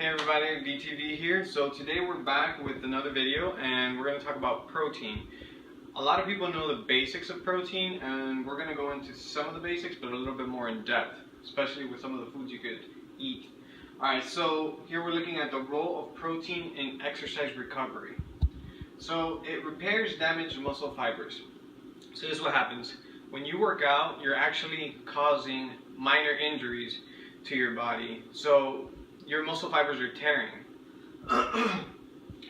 Hey everybody, DTV here. So today we're back with another video and we're going to talk about protein. A lot of people know the basics of protein and we're going to go into some of the basics but a little bit more in depth, especially with some of the foods you could eat. Alright, so here we're looking at the role of protein in exercise recovery. So it repairs damaged muscle fibers. So this is what happens. When you work out, you're actually causing minor injuries to your body. So your muscle fibers are tearing.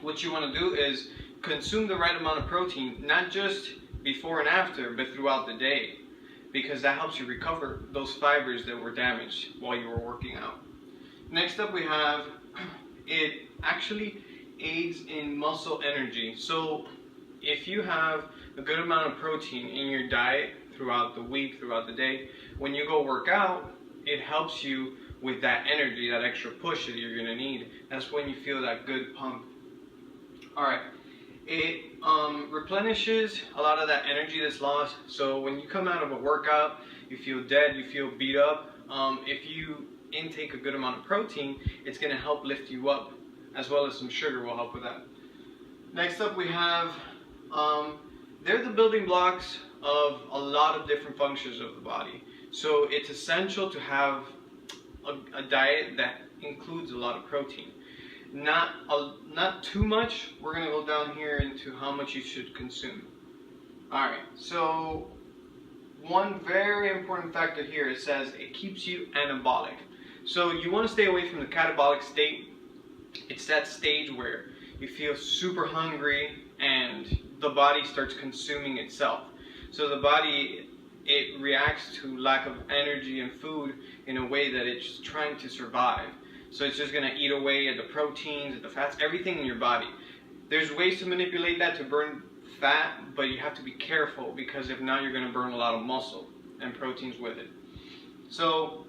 What you want to do is consume the right amount of protein, not just before and after, but throughout the day, because that helps you recover those fibers that were damaged while you were working out. Next up we have, it actually aids in muscle energy. So if you have a good amount of protein in your diet throughout the week, throughout the day, when you go work out, it helps you with that energy, that extra push that you're going to need. That's when you feel that good pump. Alright, it replenishes a lot of that energy that's lost. So when you come out of a workout, you feel dead, you feel beat up. If you intake a good amount of protein, it's going to help lift you up, as well as some sugar will help with that. Next up we have, they're the building blocks of a lot of different functions of the body. So it's essential to have a diet that includes a lot of protein. Not too much. We're going to go down here into how much you should consume. Alright, so one very important factor here, it says it keeps you anabolic. So you want to stay away from the catabolic state. It's that stage where you feel super hungry and the body starts consuming itself. So the body, it reacts to lack of energy and food in a way that it's trying to survive. So it's just going to eat away at the proteins, at the fats, everything in your body. There's ways to manipulate that to burn fat, but you have to be careful, because if not, you're going to burn a lot of muscle and proteins with it. So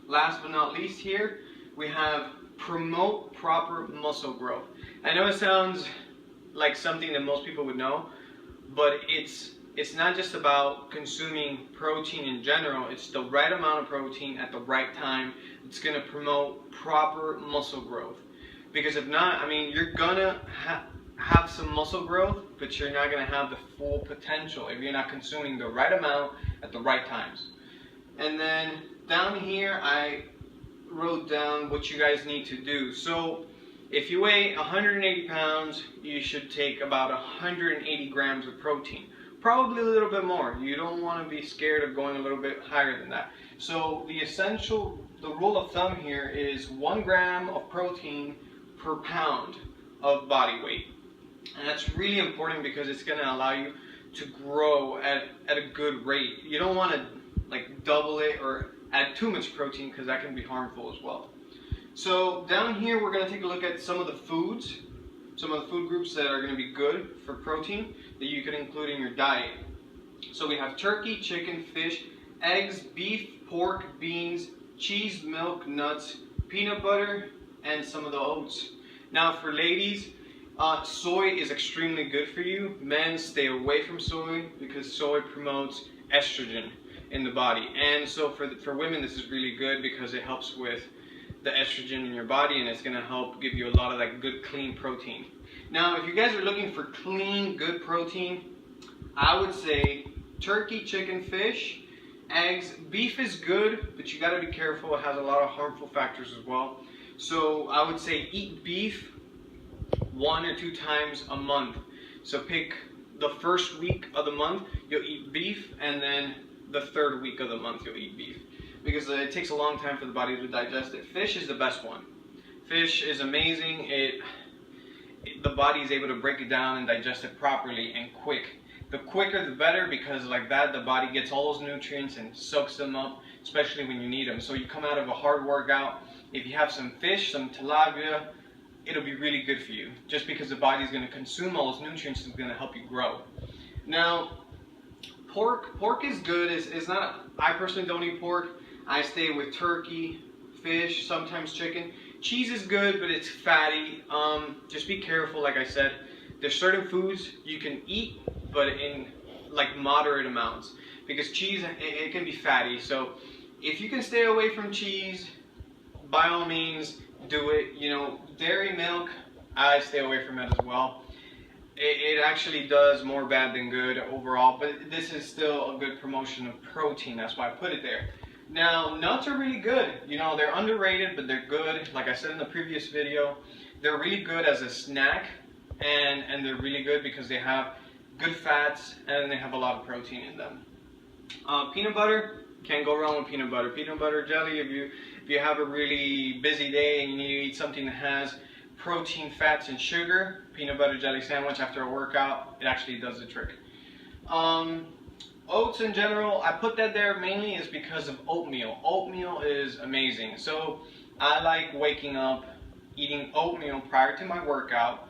last but not least here, we have promote proper muscle growth. I know it sounds like something that most people would know, but it's not just about consuming protein in general. It's the right amount of protein at the right time. It's going to promote proper muscle growth. Because if not, I mean, you're going to have some muscle growth, but you're not going to have the full potential if you're not consuming the right amount at the right times. And then down here, I wrote down what you guys need to do. So if you weigh 180 pounds, you should take about 180 grams of protein. Probably a little bit more. You don't want to be scared of going a little bit higher than that. So the rule of thumb here is 1 gram of protein per pound of body weight. And that's really important because it's going to allow you to grow at a good rate. You don't want to like double it or add too much protein, because that can be harmful as well. So down here we're going to take a look at some of the foods, some of the food groups that are going to be good for protein that you can include in your diet. So we have turkey, chicken, fish, eggs, beef, pork, beans, cheese, milk, nuts, peanut butter, and some of the oats. Now for ladies, soy is extremely good for you. Men, stay away from soy because soy promotes estrogen in the body. And so for women, this is really good because it helps with the estrogen in your body, and it's going to help give you a lot of that good clean protein. Now if you guys are looking for clean good protein, I would say turkey, chicken, fish, eggs. Beef is good, but you got to be careful. It has a lot of harmful factors as well. So I would say eat beef 1 or 2 times a month. So pick the first week of the month, you'll eat beef, and then the 3rd week of the month you'll eat beef, because it takes a long time for the body to digest it. Fish is the best one. Fish is amazing. The body is able to break it down and digest it properly and quick. The quicker the better, because like that the body gets all those nutrients and soaks them up, especially when you need them. So you come out of a hard workout, if you have some fish, some tilapia, it'll be really good for you, just because the body is going to consume all those nutrients and it's going to help you grow. Now pork is good. It's not, I personally don't eat pork. I stay with turkey, fish, sometimes chicken. Cheese is good, but it's fatty. Just be careful, like I said. There's certain foods you can eat, but in like moderate amounts, because cheese, it can be fatty. So if you can stay away from cheese, by all means, do it. You know, dairy milk, I stay away from it as well. It actually does more bad than good overall, but this is still a good promotion of protein. That's why I put it there. Now, nuts are really good. You know, they're underrated, but they're good. Like I said in the previous video, they're really good as a snack, and they're really good because they have good fats and they have a lot of protein in them. Peanut butter, can't go wrong with peanut butter. Peanut butter jelly, if you have a really busy day and you need to eat something that has protein, fats, and sugar, peanut butter jelly sandwich after a workout, it actually does the trick. Oats in general, I put that there mainly is because of oatmeal. Oatmeal is amazing. So I like waking up, eating oatmeal prior to my workout.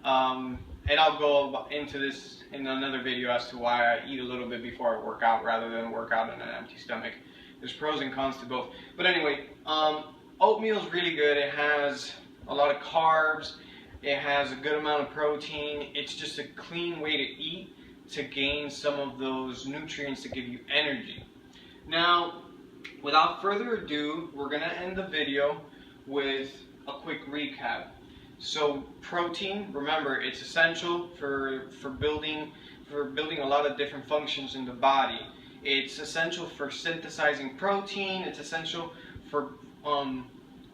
And I'll go into this in another video as to why I eat a little bit before I work out rather than work out on an empty stomach. There's pros and cons to both. But anyway, oatmeal is really good. It has a lot of carbs. It has a good amount of protein. It's just a clean way to eat to gain some of those nutrients to give you energy. Now, without further ado, we're going to end the video with a quick recap. So protein, remember, it's essential for building a lot of different functions in the body. It's essential for synthesizing protein. It's essential for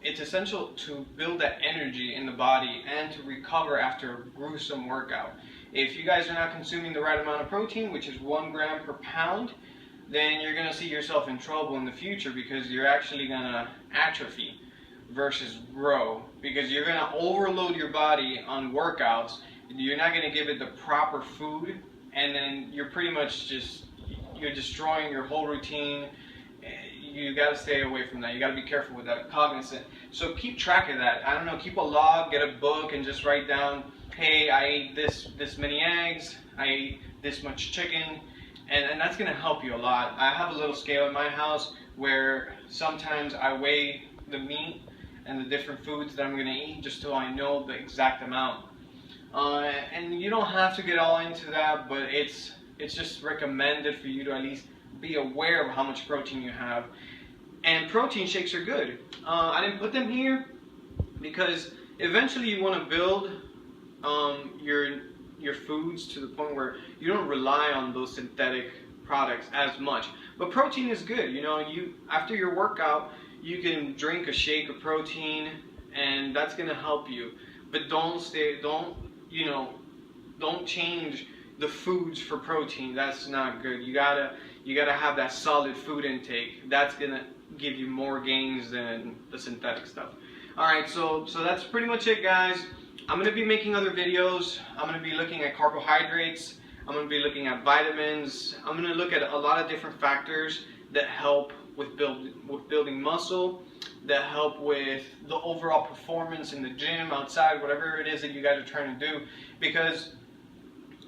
to build that energy in the body and to recover after a gruesome workout. If you guys are not consuming the right amount of protein, which is 1 gram per pound, then you're going to see yourself in trouble in the future because you're actually going to atrophy versus grow, because you're going to overload your body on workouts. You're not going to give it the proper food, and then you're pretty much you're destroying your whole routine. You got to stay away from that. You got to be careful with that, cognizant. So keep track of that. I don't know, keep a log, get a book, and just write down, hey, I ate this many eggs, I ate this much chicken, and that's going to help you a lot. I have a little scale in my house where sometimes I weigh the meat and the different foods that I'm going to eat just so I know the exact amount. And you don't have to get all into that, but it's just recommended for you to at least be aware of how much protein you have. And protein shakes are good. I didn't put them here because eventually you want to build your foods to the point where you don't rely on those synthetic products as much. But protein is good. You know, after your workout, you can drink a shake of protein, and that's gonna help you. But don't change the foods for protein. That's not good. You gotta have that solid food intake. That's gonna give you more gains than the synthetic stuff. Alright, so that's pretty much it, guys. I'm going to be making other videos. I'm going to be looking at carbohydrates. I'm going to be looking at vitamins. I'm going to look at a lot of different factors that help with building muscle, that help with the overall performance in the gym, outside, whatever it is that you guys are trying to do. Because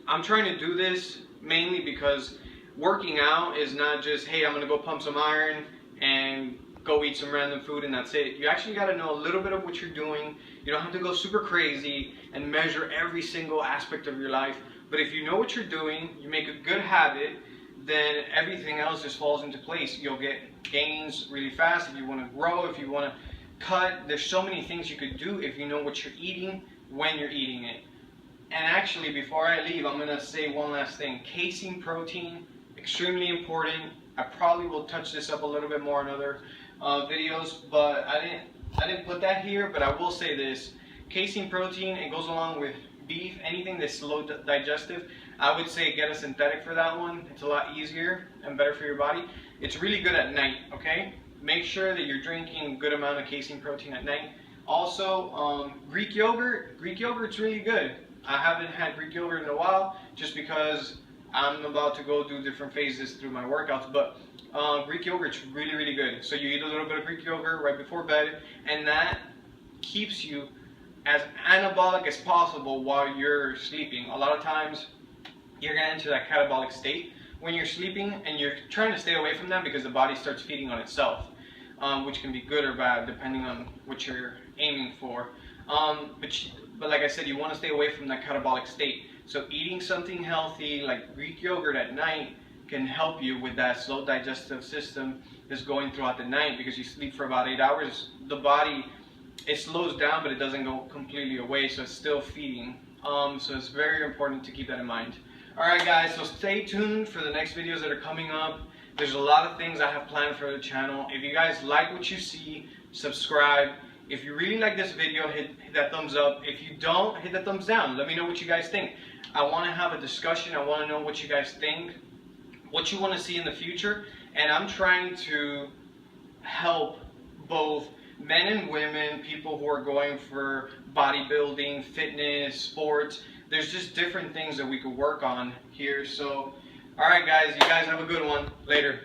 I'm trying to do this mainly because working out is not just, hey, I'm going to go pump some iron and go eat some random food and that's it. You actually got to know a little bit of what you're doing. You don't have to go super crazy and measure every single aspect of your life. But if you know what you're doing, you make a good habit, then everything else just falls into place. You'll get gains really fast if you want to grow, if you want to cut. There's so many things you could do if you know what you're eating, when you're eating it. And actually, before I leave, I'm going to say one last thing. Casein protein, extremely important. I probably will touch this up a little bit more in other videos, but I didn't put that here, but I will say this. Casein protein, it goes along with beef, anything that's slow digestive. I would say get a synthetic for that one. It's a lot easier and better for your body. It's really good at night, okay? Make sure that you're drinking a good amount of casein protein at night. Also, Greek yogurt. Greek yogurt's really good. I haven't had Greek yogurt in a while just because I'm about to go do different phases through my workouts, but Greek yogurt's really, really good. So you eat a little bit of Greek yogurt right before bed, and that keeps you as anabolic as possible while you're sleeping. A lot of times you're going to enter that catabolic state when you're sleeping, and you're trying to stay away from that because the body starts feeding on itself, which can be good or bad depending on what you're aiming for. But like I said, you want to stay away from that catabolic state. So eating something healthy like Greek yogurt at night can help you with that slow digestive system that's going throughout the night, because you sleep for about 8 hours. The body, it slows down, but it doesn't go completely away, so it's still feeding. So it's very important to keep that in mind. Alright guys, so stay tuned for the next videos that are coming up. There's a lot of things I have planned for the channel. If you guys like what you see, subscribe. If you really like this video, hit that thumbs up. If you don't, hit the thumbs down. Let me know what you guys think. I want to have a discussion. I want to know what you guys think, what you want to see in the future. And I'm trying to help both men and women, people who are going for bodybuilding, fitness, sports. There's just different things that we could work on here. So, alright guys, you guys have a good one. Later.